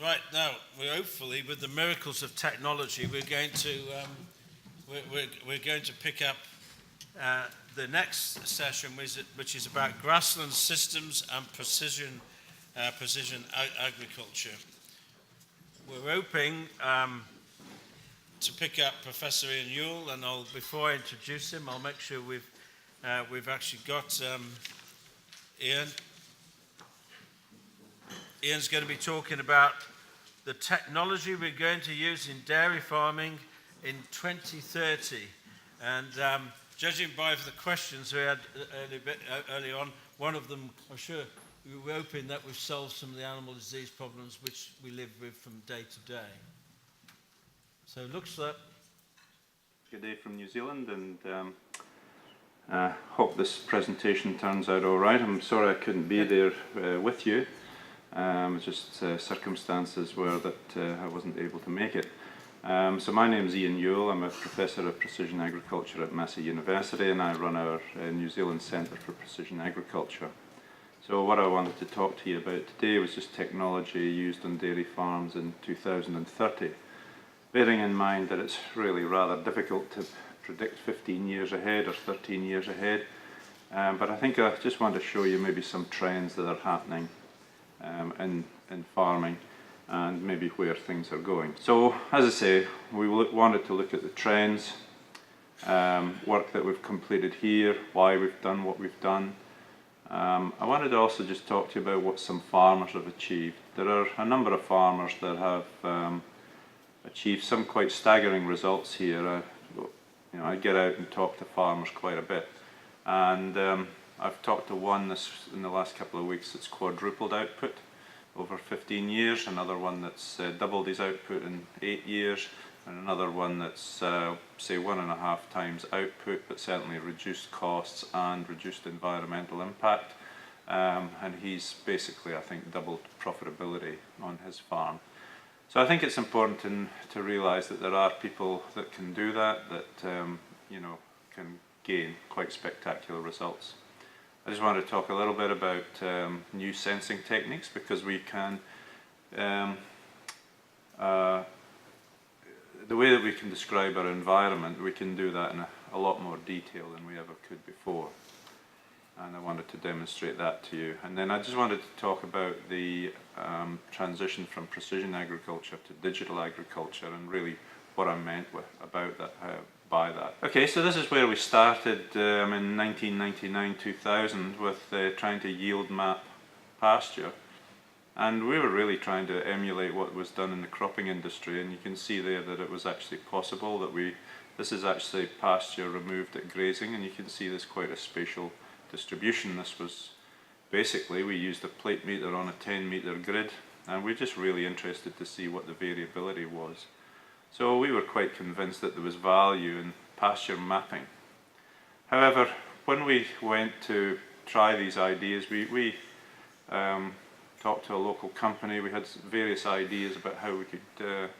Right now, we're hopefully, with the miracles of technology, we're going to pick up the next session, which is about grassland systems and precision agriculture. We're hoping to pick up Professor Ian Yule, and before I introduce him, I'll make sure we've actually got Ian. Ian's going to be talking about the technology we're going to use in dairy farming in 2030. And judging by the questions we had early on, one of them, I'm sure, we were hoping that we've solved some of the animal disease problems which we live with from day to day. So it looks like... Good day from New Zealand, and hope this presentation turns out all right. I'm sorry I couldn't be there with you. Just circumstances were that I wasn't able to make it. So my name is Ian Yule. I'm a Professor of Precision Agriculture at Massey University, and I run our New Zealand Centre for Precision Agriculture. So what I wanted to talk to you about today was just technology used on dairy farms in 2030, bearing in mind that it's really rather difficult to predict 15 years ahead or 13 years ahead. But I think I just want to show you maybe some trends that are happening in farming and maybe where things are going. So as I say, we wanted to look at the trends, work that we've completed here, why we've done what we've done. I wanted to also just talk to you about what some farmers have achieved. There are a number of farmers that have achieved some quite staggering results here. I get out and talk to farmers quite a bit, and I've talked to one in the last couple of weeks that's quadrupled output over 15 years, another one that's doubled his output in 8 years, and another one that's say 1.5 times output, but certainly reduced costs and reduced environmental impact. And he's basically, I think, doubled profitability on his farm. So I think it's important to realise that there are people that can do that, can gain quite spectacular results. I just want to talk a little bit about new sensing techniques, because we can, the way that we can describe our environment, we can do that in a lot more detail than we ever could before. And I wanted to demonstrate that to you. And then I just wanted to talk about the transition from precision agriculture to digital agriculture, and really what I meant about that, by that. Okay, so this is where we started in 1999-2000 with trying to yield map pasture, and we were really trying to emulate what was done in the cropping industry, and you can see there that it was actually possible that this is actually pasture removed at grazing, and you can see there's quite a spatial distribution. This was basically, we used a plate meter on a 10-meter grid, and we're just really interested to see what the variability was. So we were quite convinced that there was value in pasture mapping. However, when we went to try these ideas, we talked to a local company. We had various ideas about how we could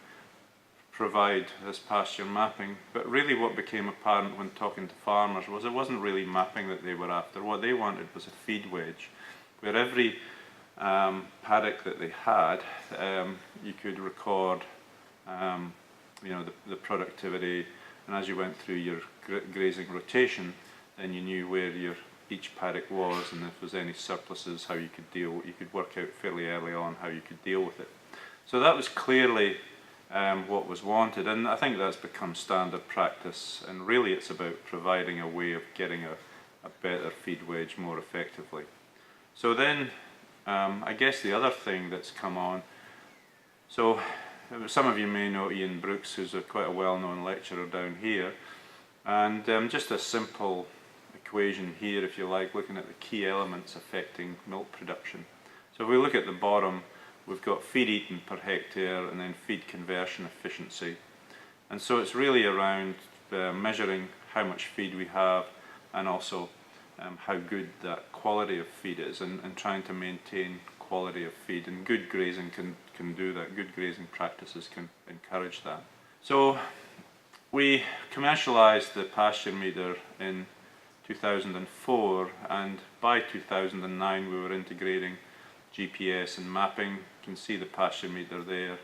provide this pasture mapping, but really what became apparent when talking to farmers was it wasn't really mapping that they were after. What they wanted was a feed wedge, where every paddock that they had, you could record the productivity, and as you went through your grazing rotation, then you knew where each paddock was, and if there was any surpluses, how you could deal. You could work out fairly early on how you could deal with it. So that was clearly what was wanted, and I think that's become standard practice, and really it's about providing a way of getting a better feed wedge more effectively. So then I guess the other thing that's come on, so some of you may know Ian Brooks, who's quite a well-known lecturer down here, and just a simple equation here, if you like, looking at the key elements affecting milk production. So if we look at the bottom, we've got feed eaten per hectare and then feed conversion efficiency. And so it's really around measuring how much feed we have, and also how good that quality of feed is, and trying to maintain quality of feed. And good grazing can do that. Good grazing practices can encourage that. So we commercialised the pasture meter in 2004, and by 2009 we were integrating GPS and mapping can see the pasture meter there.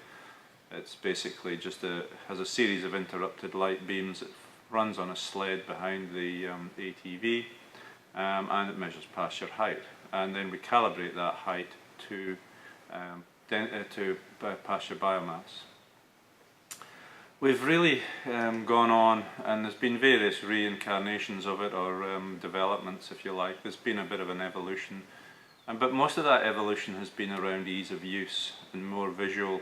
It's basically just has a series of interrupted light beams. It runs on a sled behind the ATV, and it measures pasture height. And then we calibrate that height to pasture biomass. We've really gone on, and there's been various reincarnations of it, or developments, if you like. There's been a bit of an evolution, but most of that evolution has been around ease of use and more visual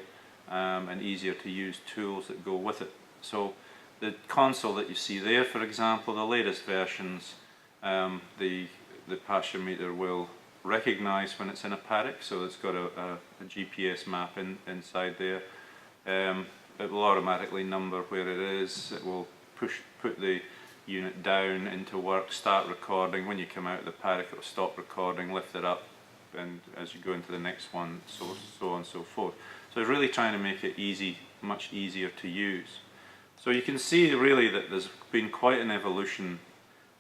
and easier to use tools that go with it. So the console that you see there, for example, the latest versions, the pasture meter will recognize when it's in a paddock, so it's got a GPS map inside there. It will automatically number where it is. It will put the unit down into work, start recording. When you come out of the paddock, it will stop recording, lift it up, and as you go into the next one, so on and so forth. So it's really trying to make it easy, much easier to use. So you can see really that there's been quite an evolution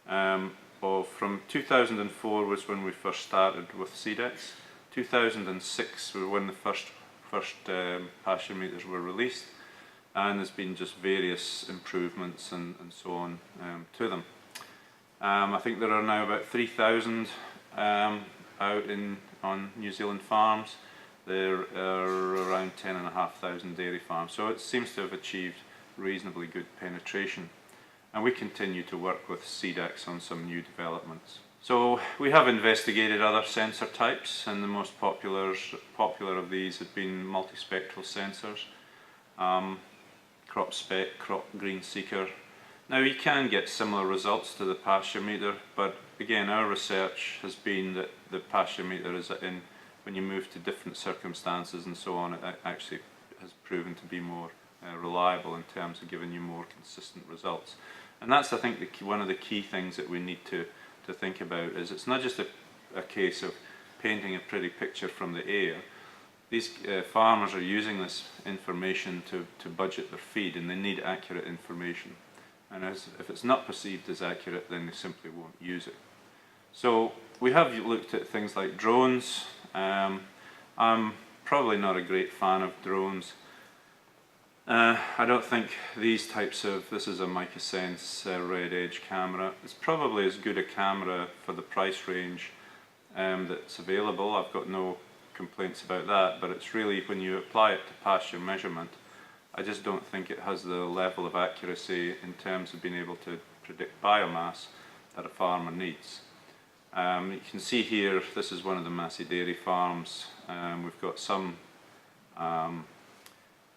from 2004 was when we first started with CDEX. 2006 was when the first pasture meters were released, and there's been just various improvements and so on to them. I think there are now about 3,000 out on New Zealand farms. There are around 10,500 dairy farms, so it seems to have achieved reasonably good penetration. And we continue to work with CDEX on some new developments. So we have investigated other sensor types, and the most popular of these have been multispectral sensors, crop spec, crop green seeker. Now you can get similar results to the pasture meter, but again our research has been that the pasture meter is when you move to different circumstances and so on, it actually has proven to be more reliable in terms of giving you more consistent results. And that's, I think, one of the key things that we need to think about, is it's not just a case of painting a pretty picture from the air. These farmers are using this information to budget their feed, and they need accurate information. And if it's not perceived as accurate, then they simply won't use it. So we have looked at things like drones. I'm probably not a great fan of drones. I don't think these types of, this is a MicaSense Red Edge camera. It's probably as good a camera for the price range that's available. I've got no complaints about that, but it's really when you apply it to pasture measurement, I just don't think it has the level of accuracy in terms of being able to predict biomass that a farmer needs. You can see here, this is one of the Massey dairy farms. We've got some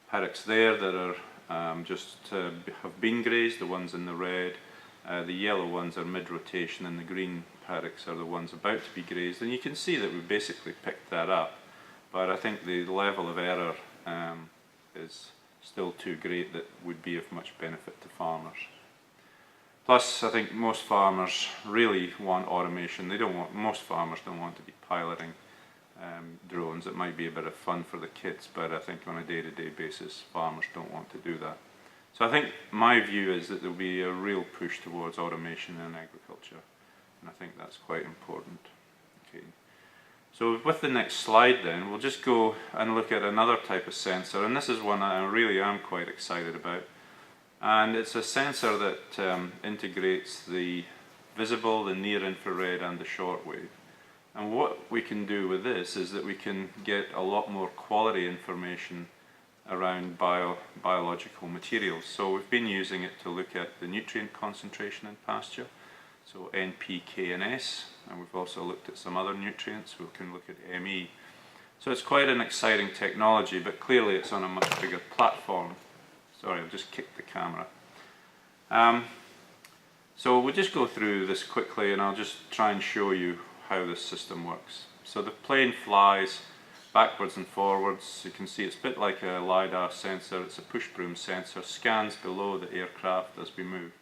paddocks there that are have been grazed, the ones in the red. The yellow ones are mid-rotation, and the green paddocks are the ones about to be grazed. And you can see that we basically picked that up, but I think the level of error is still too great that would be of much benefit to farmers. Plus, I think most farmers really want automation. Most farmers don't want to be piloting drones. It might be a bit of fun for the kids, but I think on a day-to-day basis, farmers don't want to do that. So I think my view is that there will be a real push towards automation in agriculture, and I think that's quite important. Okay. So with the next slide then, we'll just go and look at another type of sensor, and this is one I really am quite excited about. And it's a sensor that integrates the visible, the near-infrared and the shortwave. And what we can do with this is that we can get a lot more quality information around biological materials. So we've been using it to look at the nutrient concentration in pasture, so N, P, K and S, and we've also looked at some other nutrients. We can look at ME. So it's quite an exciting technology, but clearly it's on a much bigger platform. Sorry, I've just kicked the camera. So we'll just go through this quickly, and I'll just try and show you how this system works. So the plane flies backwards and forwards. You can see it's a bit like a LiDAR sensor. It's a push broom sensor, scans below the aircraft as we move.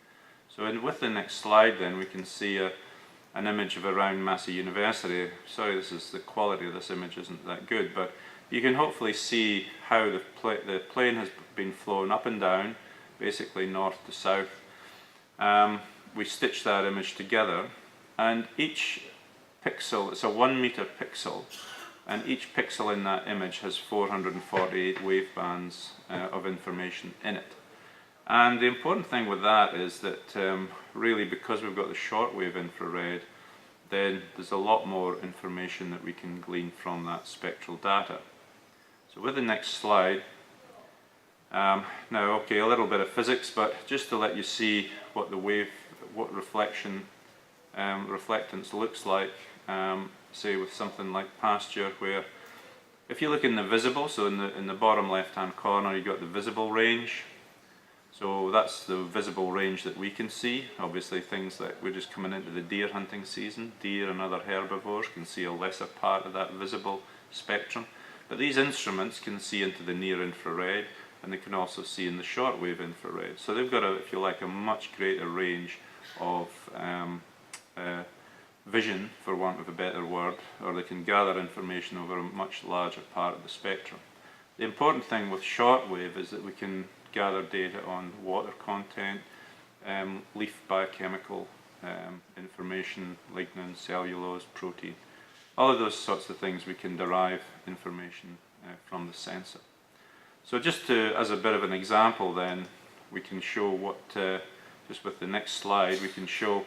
So with the next slide then, we can see an image of around Massey University. Sorry, the quality of this image isn't that good, but you can hopefully see how the plane has been flown up and down, basically north to south. We stitch that image together, and each pixel, it's a 1 meter pixel, and each pixel in that image has 448 wave bands of information in it. And the important thing with that is that really, because we've got the shortwave infrared, then there's a lot more information that we can glean from that spectral data. So with the next slide, now okay, a little bit of physics, but just to let you see what the wave, what reflection, reflectance looks like, say with something like pasture, where if you look in the visible, so in the bottom left hand corner you've got the visible range. So that's the visible range that we can see. Obviously things like, we're just coming into the deer hunting season, deer and other herbivores can see a lesser part of that visible spectrum. But these instruments can see into the near infrared, and they can also see in the shortwave infrared. So they've got, if you like, a much greater range of vision, for want of a better word, or they can gather information over a much larger part of the spectrum. The important thing with shortwave is that we can gather data on water content, leaf biochemical information, lignin, cellulose, protein. All of those sorts of things we can derive information from the sensor. So just to, as a bit of an example then, we can show what, just with the next slide, we can show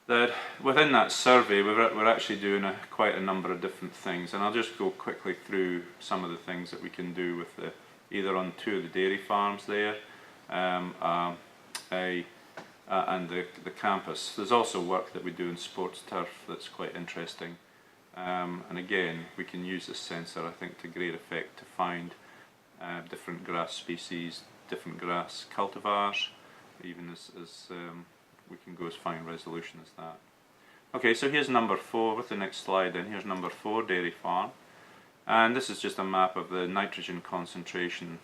that within that survey we're actually doing quite a number of different things, and I'll just go quickly through some of the things that we can do with the, either on two of the dairy farms there and the campus. There's also work that we do in sports turf that's quite interesting, and again we can use this sensor, I think, to great effect to find different grass species, different grass cultivars, even as we can go as fine resolution as that. Okay, so here's number 4 with the next slide then. Here's number 4 dairy farm, and this is just a map of the nitrogen concentration.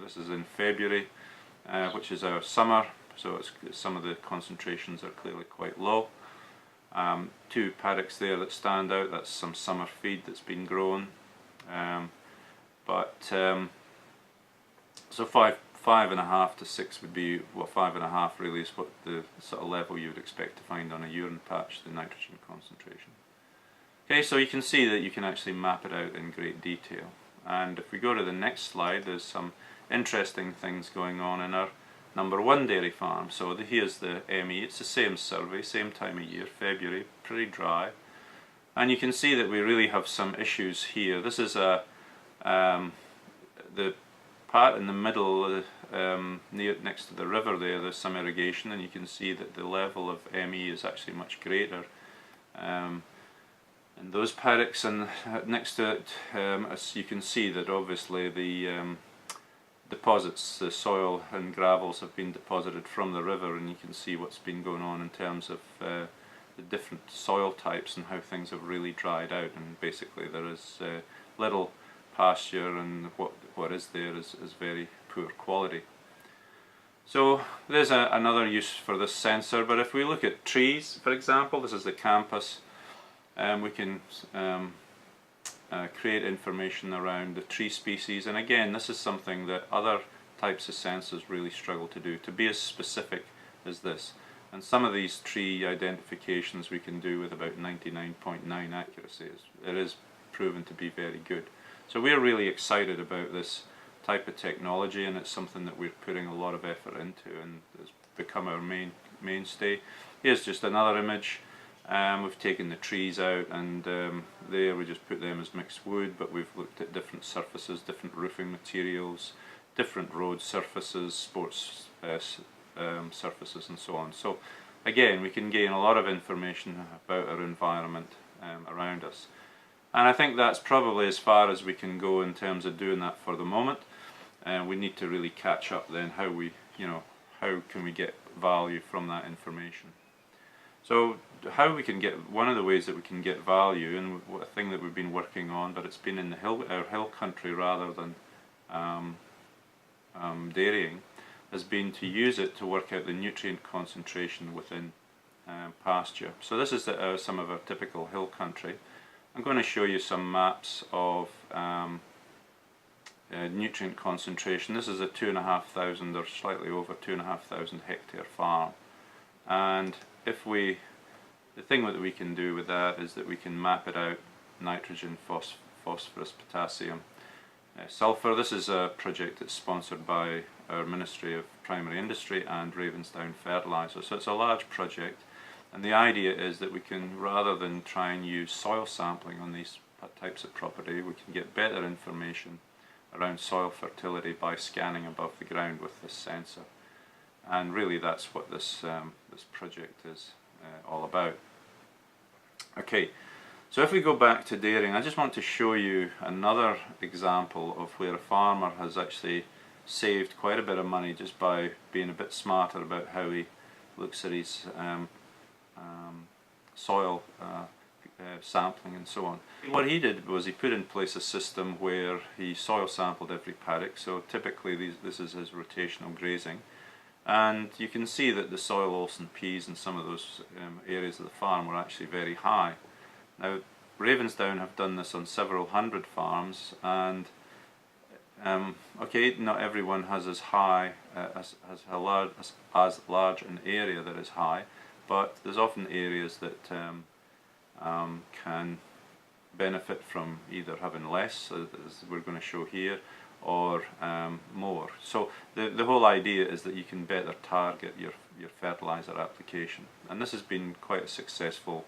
This is in February, which is our summer, so some of the concentrations are clearly quite low. 2 paddocks there that stand out, that's some summer feed that's been grown. So 5.5 to 6 would be, well, 5.5 really is what the sort of level you would expect to find on a urine patch, the nitrogen concentration. Okay, so you can see that you can actually map it out in great detail. And if we go to the next slide, there's some interesting things going on in our number 1 dairy farm. So here's the ME, it's the same survey, same time of year, February, pretty dry. And you can see that we really have some issues here. This is the part in the middle, next to the river there, there's some irrigation, and you can see that the level of ME is actually much greater. And those paddocks, and next to it, as you can see that obviously the deposits, the soil and gravels have been deposited from the river, and you can see what's been going on in terms of the different soil types and how things have really dried out, and basically there is little pasture, and what is there is very poor quality. So there's another use for this sensor, but if we look at trees, for example, this is the campus, we can create information around the tree species, and again this is something that other types of sensors really struggle to do, to be as specific as this. And some of these tree identifications we can do with about 99.9 accuracy. It is proven to be very good. So we're really excited about this type of technology, and it's something that we're putting a lot of effort into, and it's become our mainstay. Here's just another image. We've taken the trees out, and there we just put them as mixed wood, but we've looked at different surfaces, different roofing materials, different road surfaces, sports surfaces, and so on. So again, we can gain a lot of information about our environment around us. And I think that's probably as far as we can go in terms of doing that for the moment. We need to really catch up then how how can we get value from that information. So how we can get, one of the ways that we can get value, and a thing that we've been working on, but it's been in our hill country rather than dairying, has been to use it to work out the nutrient concentration within pasture. So this is some of our typical hill country. I'm going to show you some maps of nutrient concentration. This is a 2,500 or slightly over 2,500 hectare farm, and if the thing that we can do with that is that we can map it out nitrogen, phosphorus, potassium, sulphur. This is a project that's sponsored by our Ministry of Primary Industry and Ravensdown Fertilizer. So it's a large project, and the idea is that we can, rather than try and use soil sampling on these types of property, we can get better information around soil fertility by scanning above the ground with this sensor. And really that's what this project is all about. Okay, so if we go back to dairying, I just want to show you another example of where a farmer has actually saved quite a bit of money just by being a bit smarter about how he looks at his soil sampling and so on. What he did was he put in place a system where he soil sampled every paddock. So typically this is his rotational grazing, and you can see that the soil Olsen peas in some of those areas of the farm were actually very high. Now Ravensdown have done this on several hundred farms, and okay, not everyone has as high as large an area that is high, but there's often areas that can benefit from either having less, as we're going to show here, or more. So the whole idea is that you can better target your fertilizer application, and this has been quite a successful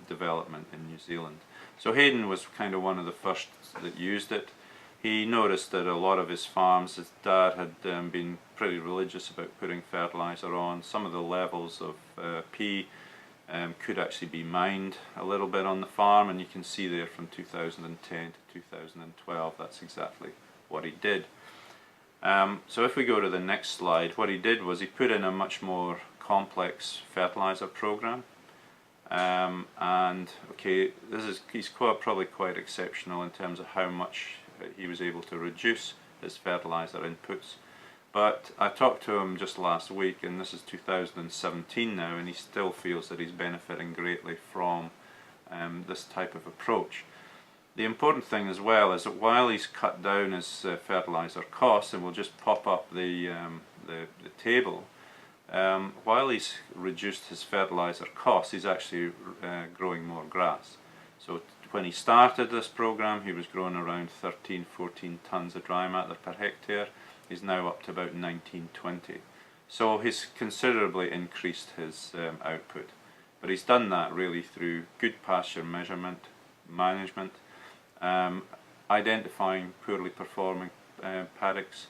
development in New Zealand. So Hayden was kind of one of the first that used it. He noticed that a lot of his farms, his dad had been pretty religious about putting fertilizer on. Some of the levels of P could actually be mined a little bit on the farm, and you can see there from 2010 to 2012 that's exactly what he did. So if we go to the next slide, what he did was he put in a much more complex fertilizer program, and okay, he's probably quite exceptional in terms of how much he was able to reduce his fertilizer inputs. But I talked to him just last week, and this is 2017 now, and he still feels that he's benefiting greatly from this type of approach. The important thing as well is that while he's cut down his fertilizer costs, and we'll just pop up the table, while he's reduced his fertilizer costs, he's actually growing more grass. So when he started this program, he was growing around 13-14 tons of dry matter per hectare. He's now up to about 19-20. So he's considerably increased his output. But he's done that really through good pasture management, identifying poorly performing paddocks,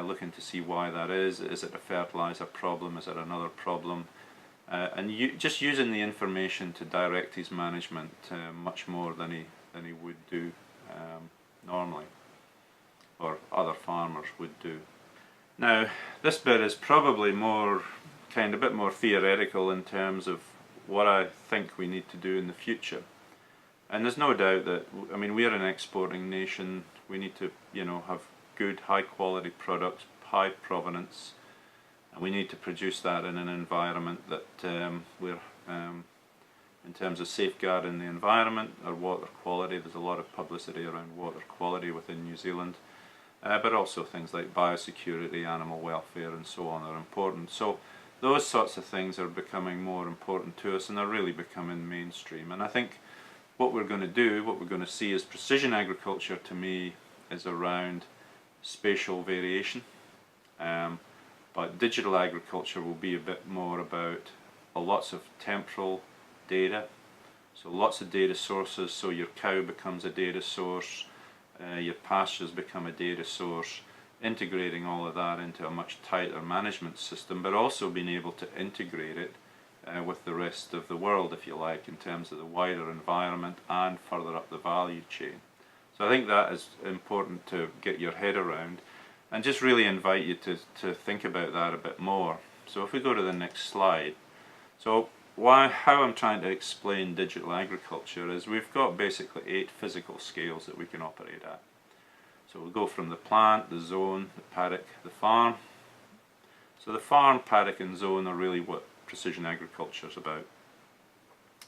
looking to see why that is. Is it a fertilizer problem? Is it another problem? And just using the information to direct his management much more than he would do normally, or other farmers would do. Now this bit is probably a bit more theoretical in terms of what I think we need to do in the future. And there's no doubt that, I mean, we're an exporting nation. We need to, have good, high quality products, high provenance, and we need to produce that in an environment that we're, in terms of safeguarding the environment, or water quality. There's a lot of publicity around water quality within New Zealand, but also things like biosecurity, animal welfare and so on are important. So those sorts of things are becoming more important to us, and they're really becoming mainstream. And I think what we're going to do, what we're going to see is precision agriculture, to me, is around spatial variation. But digital agriculture will be a bit more about lots of temporal data. So lots of data sources, so your cow becomes a data source, your pastures become a data source, integrating all of that into a much tighter management system, but also being able to integrate it with the rest of the world, if you like, in terms of the wider environment and further up the value chain. So I think that is important to get your head around, and just really invite you to think about that a bit more. So if we go to the next slide, so how I'm trying to explain digital agriculture is we've got basically 8 physical scales that we can operate at. So we'll go from the plant, the zone, the paddock, the farm. So the farm, paddock and zone are really what precision agriculture is about.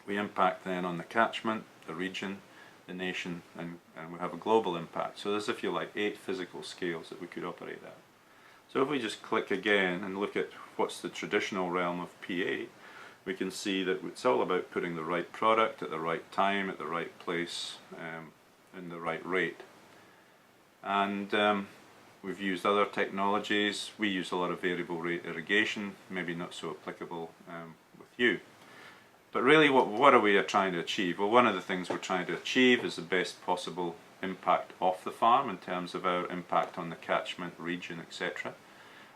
We impact then on the catchment, the region, the nation, and we have a global impact. So there's, if you like, 8 physical scales that we could operate at. So if we just click again and look at what's the traditional realm of PA, we can see that it's all about putting the right product at the right time, at the right place, in the right rate. And we've used other technologies. We use a lot of variable rate irrigation, maybe not so applicable with you. But really, what are we trying to achieve? Well, one of the things we're trying to achieve is the best possible impact off the farm in terms of our impact on the catchment region, etc.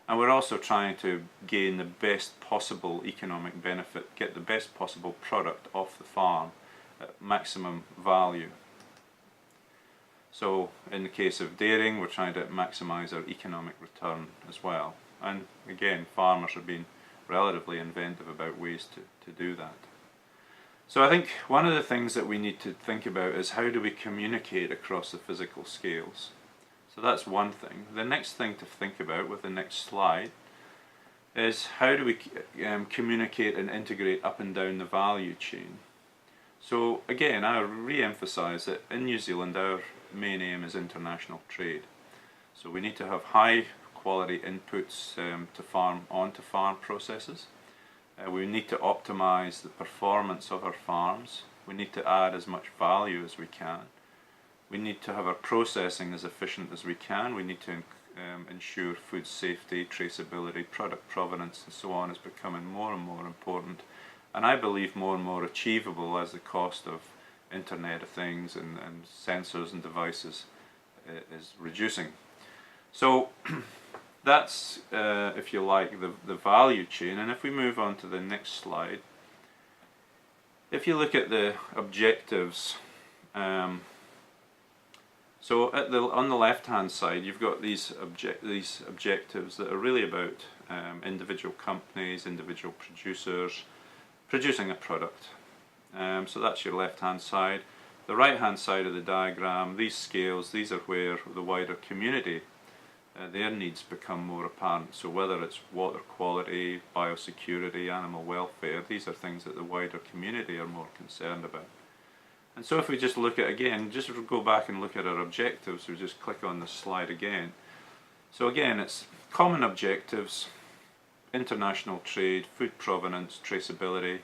And we're also trying to gain the best possible economic benefit, get the best possible product off the farm at maximum value. So in the case of dairying, we're trying to maximise our economic return as well. And again, farmers have been relatively inventive about ways to do that. So I think one of the things that we need to think about is how do we communicate across the physical scales. So that's one thing. The next thing to think about with the next slide is how do we communicate and integrate up and down the value chain. So again, I re-emphasise that in New Zealand our main aim is international trade. So we need to have high quality inputs onto farm processes. We need to optimise the performance of our farms. We need to add as much value as we can. We need to have our processing as efficient as we can. We need to ensure food safety, traceability, product provenance and so on is becoming more and more important, and I believe more and more achievable as the cost of Internet of Things and sensors and devices is reducing. So that's, if you like, the value chain. And if we move on to the next slide, if you look at the objectives, so on the left hand side you've got these objectives that are really about individual companies, individual producers producing a product. So that's your left hand side. The right hand side of the diagram, these scales, these are where the wider community, their needs become more apparent. So whether it's water quality, biosecurity, animal welfare, these are things that the wider community are more concerned about. And so if we just look at, again, just go back and look at our objectives, we just click on this slide again. So again, it's common objectives, international trade, food provenance, traceability,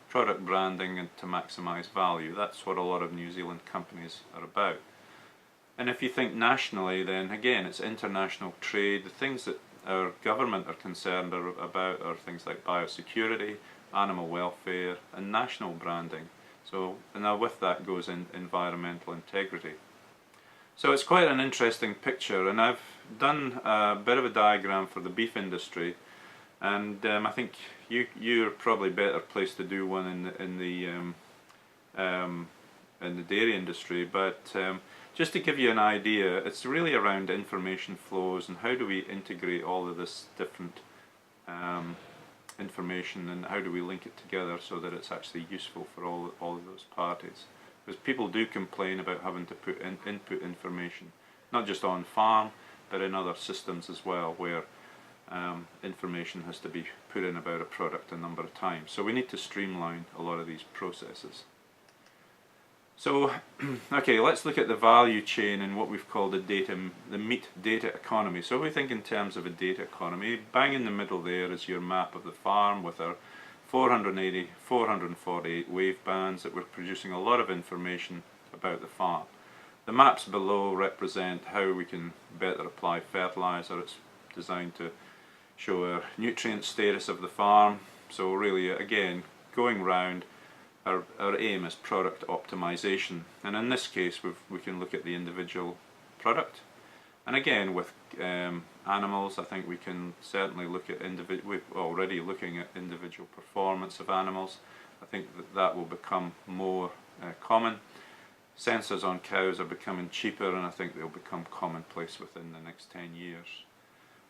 product branding, and to maximise value. That's what a lot of New Zealand companies are about. And if you think nationally, then again it's international trade. The things that our government are concerned about are things like biosecurity, animal welfare and national branding. So now with that goes in environmental integrity. So it's quite an interesting picture, and I've done a bit of a diagram for the beef industry, and I think you're probably better placed to do one in the dairy industry, but just to give you an idea, it's really around information flows and how do we integrate all of this different information and how do we link it together so that it's actually useful for all of those parties. Because people do complain about having to put input information, not just on farm, but in other systems as well, where information has to be put in about a product a number of times. So we need to streamline a lot of these processes. So, okay, let's look at the value chain and what we've called the meat data economy. So we think in terms of a data economy, bang in the middle there is your map of the farm with our 448 wave bands that we're producing a lot of information about the farm. The maps below represent how we can better apply fertilizer. It's designed to show our nutrient status of the farm. So really, again, going round, our aim is product optimization, and in this case we can look at the individual product, and again with animals I think we can certainly look at we're already looking at individual performance of animals. I think that will become more common. Sensors on cows are becoming cheaper, and I think they'll become commonplace within the next 10 years.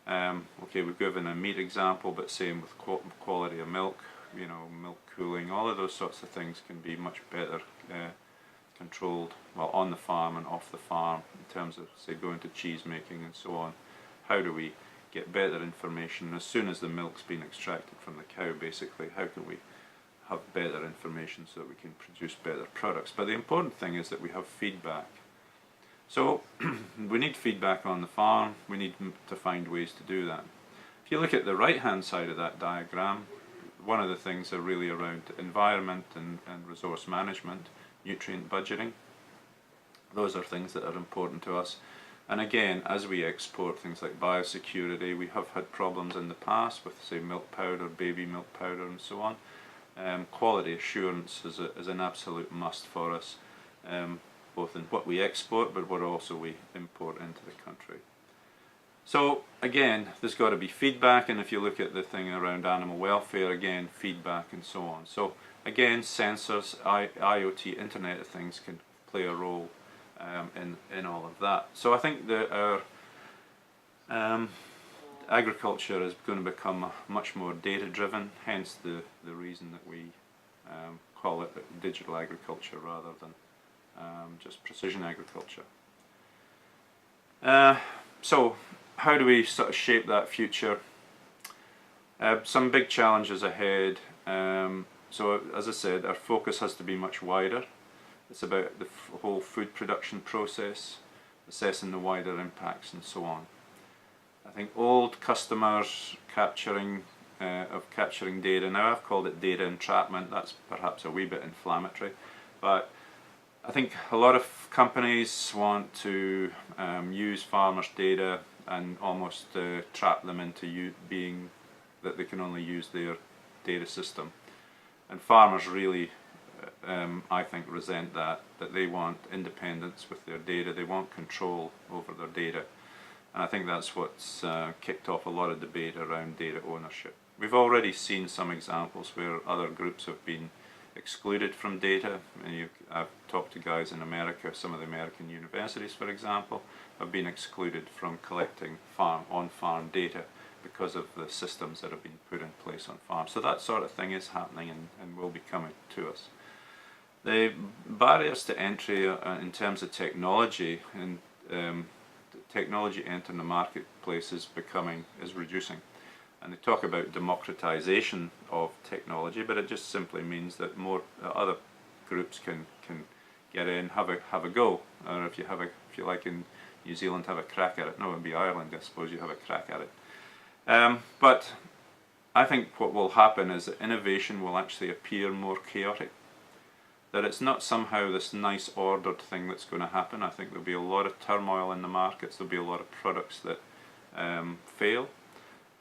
Okay, we've given a meat example, but same with quality of milk. You know, milk cooling, all of those sorts of things can be much better controlled, well, on the farm and off the farm, in terms of, say, going to cheese making and so on. How do we get better information as soon as the milk's been extracted from the cow, basically? How can we have better information so that we can produce better products? But the important thing is that we have feedback. So we need feedback on the farm, we need to find ways to do that. If you look at the right hand side of that diagram, one of the things are really around environment and resource management, nutrient budgeting. Those are things that are important to us. And again, as we export things like biosecurity, we have had problems in the past with, say, milk powder, baby milk powder and so on. Quality assurance is an absolute must for us, both in what we export but what also we import into the country. So again, there's got to be feedback, and if you look at the thing around animal welfare, again, feedback and so on. So again, sensors, IoT, Internet of Things can play a role in all of that. So I think that our agriculture is going to become much more data driven, hence the reason that we call it digital agriculture rather than just precision agriculture. So how do we sort of shape that future? Some big challenges ahead. So as I said, our focus has to be much wider. It's about the whole food production process, assessing the wider impacts and so on. I think old customers capturing data, now I've called it data entrapment, that's perhaps a wee bit inflammatory, but I think a lot of companies want to use farmers' data and almost trap them into being that they can only use their data system. And farmers really, I think, resent that they want independence with their data, they want control over their data. And I think that's what's kicked off a lot of debate around data ownership. We've already seen some examples where other groups have been excluded from data. I've talked to guys in America, some of the American universities, for example, have been excluded from collecting on-farm data because of the systems that have been put in place on farms. So that sort of thing is happening and will be coming to us. The barriers to entry in terms of technology and technology entering the marketplace is reducing. And they talk about democratization of technology, but it just simply means that more other groups can get in, have a go, or if you like in New Zealand, have a crack at it. No, it would be Ireland, I suppose. You have a crack at it. But I think what will happen is that innovation will actually appear more chaotic. That it's not somehow this nice ordered thing that's going to happen. I think there'll be a lot of turmoil in the markets. There'll be a lot of products that fail.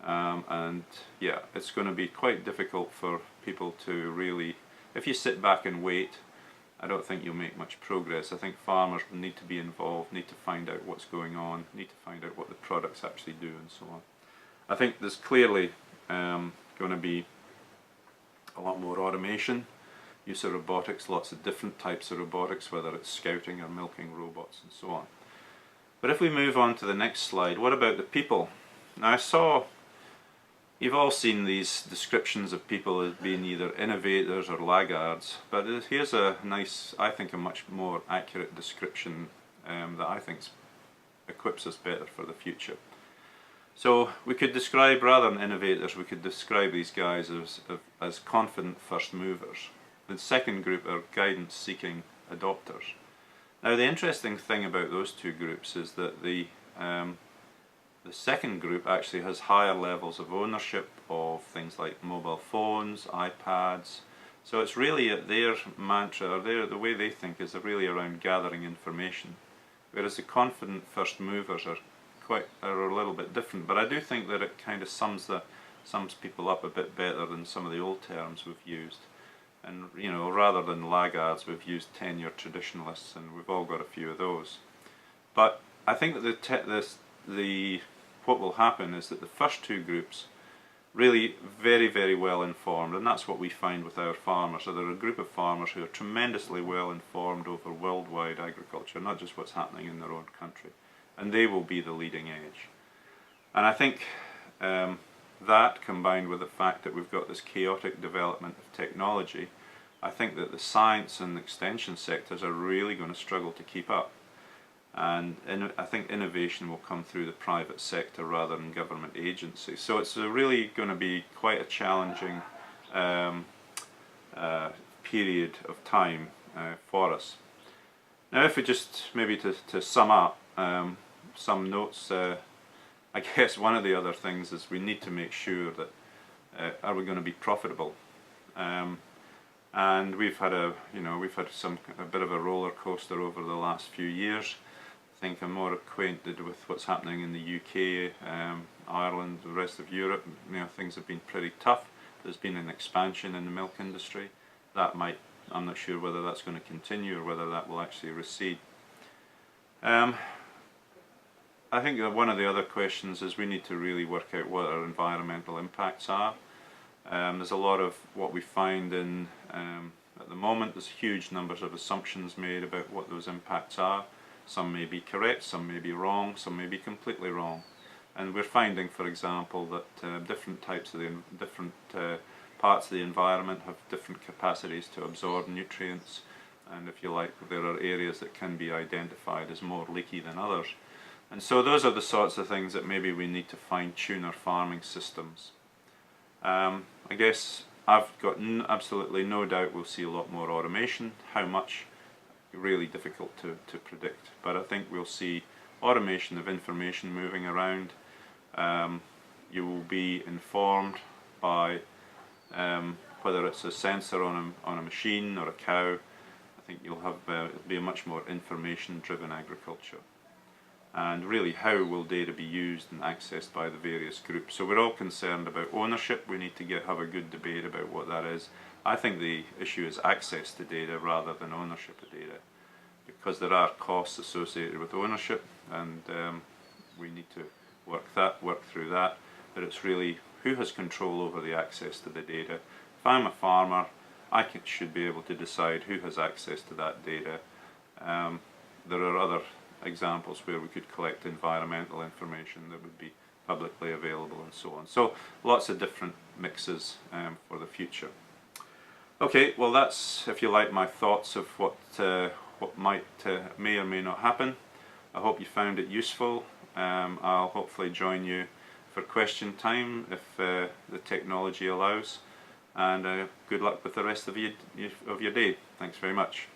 And yeah, it's going to be quite difficult for people to really, if you sit back and wait, I don't think you'll make much progress. I think farmers need to be involved, need to find out what's going on, need to find out what the products actually do and so on. I think there's clearly going to be a lot more automation, use of robotics, lots of different types of robotics, whether it's scouting or milking robots and so on. But if we move on to the next slide, what about the people? Now you've all seen these descriptions of people as being either innovators or laggards, but here's a nice, I think a much more accurate description that I think equips us better for the future. So we could describe, rather than innovators, we could describe these guys as confident first movers. The second group are guidance-seeking adopters. Now the interesting thing about those two groups is that the second group actually has higher levels of ownership of things like mobile phones, iPads. So it's really their mantra, or the way they think is really around gathering information. Whereas the confident first movers are a little bit different. But I do think that it kind of sums people up a bit better than some of the old terms we've used. And rather than laggards, we've used tenured traditionalists, and we've all got a few of those. But I think that what will happen is that the first two groups really very, very well informed, and that's what we find with our farmers. So they're a group of farmers who are tremendously well informed over worldwide agriculture, not just what's happening in their own country, and they will be the leading edge. And I think that, combined with the fact that we've got this chaotic development of technology, I think that the science and extension sectors are really going to struggle to keep up. And I think innovation will come through the private sector rather than government agencies. So it's really going to be quite a challenging period of time for us. Now if we just, maybe to sum up, some notes, I guess one of the other things is we need to make sure that are we going to be profitable? And we've had a bit of a roller coaster over the last few years. I think I'm more acquainted with what's happening in the UK, Ireland, the rest of Europe. Things have been pretty tough. There's been an expansion in the milk industry. I'm not sure whether that's going to continue or whether that will actually recede. I think that one of the other questions is we need to really work out what our environmental impacts are. There's a lot of what we find in, at the moment, there's huge numbers of assumptions made about what those impacts are. Some may be correct, some may be wrong, some may be completely wrong. And we're finding, for example, that different parts of the environment have different capacities to absorb nutrients, and if you like, there are areas that can be identified as more leaky than others. And so those are the sorts of things that maybe we need to fine-tune our farming systems. I guess I've got absolutely no doubt we'll see a lot more automation. How much? Really difficult to predict, but I think we'll see automation of information moving around. You will be informed by whether it's a sensor on a machine or a cow. I think you'll have it'll be a much more information-driven agriculture. And really, how will data be used and accessed by the various groups? So we're all concerned about ownership. We need to have a good debate about what that is. I think the issue is access to data rather than ownership of data, because there are costs associated with ownership, and we need to work through that. But it's really who has control over the access to the data. If I'm a farmer, I should be able to decide who has access to that data. There are other examples where we could collect environmental information that would be publicly available and so on. So lots of different mixes for the future. Okay, well that's, if you like, my thoughts of what may or may not happen. I hope you found it useful. I'll hopefully join you for question time if the technology allows, and good luck with the rest of your day. Thanks very much.